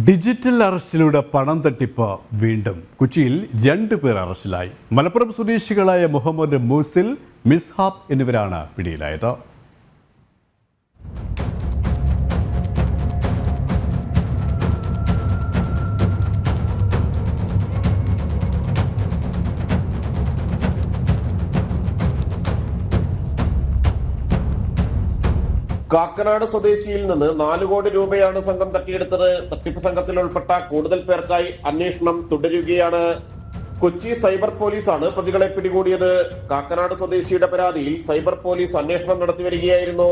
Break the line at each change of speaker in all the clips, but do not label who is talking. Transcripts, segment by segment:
Digital അറസ്റ്റിലൂടെ പണം തട്ടിപ്പ് വീണ്ടും. കൊച്ചിയിൽ 2 പേർ അറസ്റ്റിലായി. മലപ്പുറം സ്വദേശികളായ മുഹമ്മദ് മൂസിൽ, മിസ്ഹാബ് എന്നിവരാണ് പിടിയിലായത്.
കാക്കനാട് സ്വദേശിയിൽ നിന്ന് 4 കോടി രൂപയാണ് സംഘം തട്ടിയെടുത്തത്. തട്ടിപ്പ് സംഘത്തിൽ ഉൾപ്പെട്ട കൂടുതൽ പേർക്കായി അന്വേഷണം തുടരുകയാണ്. കൊച്ചി സൈബർ പോലീസാണ് പ്രതികളെ പിടികൂടിയത്. കാക്കനാട് സ്വദേശിയുടെ പരാതിയിൽ സൈബർ പോലീസ് അന്വേഷണം നടത്തി വരികയായിരുന്നു.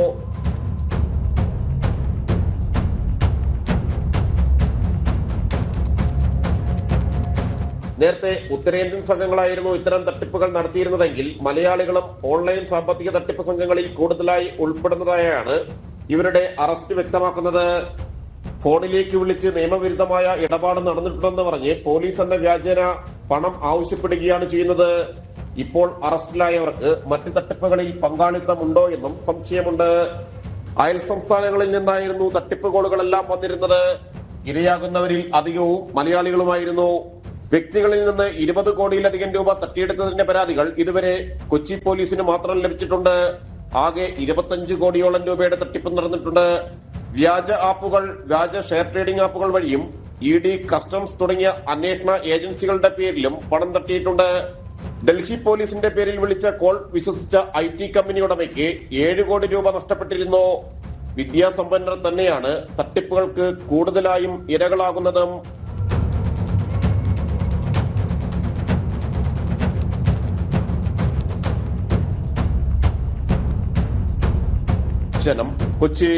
നേരത്തെ ഉത്തരേന്ത്യൻ സംഘങ്ങളായിരുന്നു ഇത്തരം തട്ടിപ്പുകൾ നടത്തിയിരുന്നതെങ്കിൽ മലയാളികളും ഓൺലൈൻ സാമ്പത്തിക തട്ടിപ്പ് സംഘങ്ങളിൽ കൂടുതലായി ഉൾപ്പെടുന്നതായാണ് ഇവരുടെ അറസ്റ്റ് വ്യക്തമാക്കുന്നത്. ഫോണിലേക്ക് വിളിച്ച് നിയമവിരുദ്ധമായ ഇടപാട് നടന്നിട്ടുണ്ടെന്ന് പറഞ്ഞ് പോലീസ് എന്ന വ്യാജേന പണം ആവശ്യപ്പെടുകയാണ് ചെയ്യുന്നത്. ഇപ്പോൾ അറസ്റ്റിലായവർക്ക് മറ്റ് തട്ടിപ്പുകളിൽ പങ്കാളിത്തമുണ്ടോ എന്നും സംശയമുണ്ട്. അയൽ സംസ്ഥാനങ്ങളിൽ നിന്നായിരുന്നു തട്ടിപ്പ് കോളുകളെല്ലാം വന്നിരുന്നത്. ഇരയാകുന്നവരിൽ അധികവും മലയാളികളുമായിരുന്നു. വ്യക്തികളിൽ നിന്ന് 20 കോടിയിലധികം രൂപ തട്ടിയെടുത്തതിന്റെ പരാതികൾ ഇതുവരെ കൊച്ചി പോലീസിന് മാത്രം ലഭിച്ചിട്ടുണ്ട്. ആകെ 25 കോടിയോളം രൂപയുടെ തട്ടിപ്പ് നടന്നിട്ടുണ്ട്. വ്യാജ ആപ്പുകൾ, വ്യാജ ഷെയർ ട്രേഡിംഗ് ആപ്പുകൾ വഴിയും ED, കസ്റ്റംസ് തുടങ്ങിയ അന്വേഷണ ഏജൻസികളുടെ പേരിലും പണം തട്ടിയിട്ടുണ്ട്. ഡൽഹി പോലീസിന്റെ പേരിൽ വിളിച്ച കോൾ വിശ്വസിച്ച IT കമ്പനി ഉടമയ്ക്ക് 7 കോടി രൂപ നഷ്ടപ്പെട്ടിരുന്നു. വിദ്യാസമ്പന്നർ തന്നെയാണ് തട്ടിപ്പുകൾക്ക് കൂടുതലായും ഇരകളാകുന്നതും. ജനം, കൊച്ചി.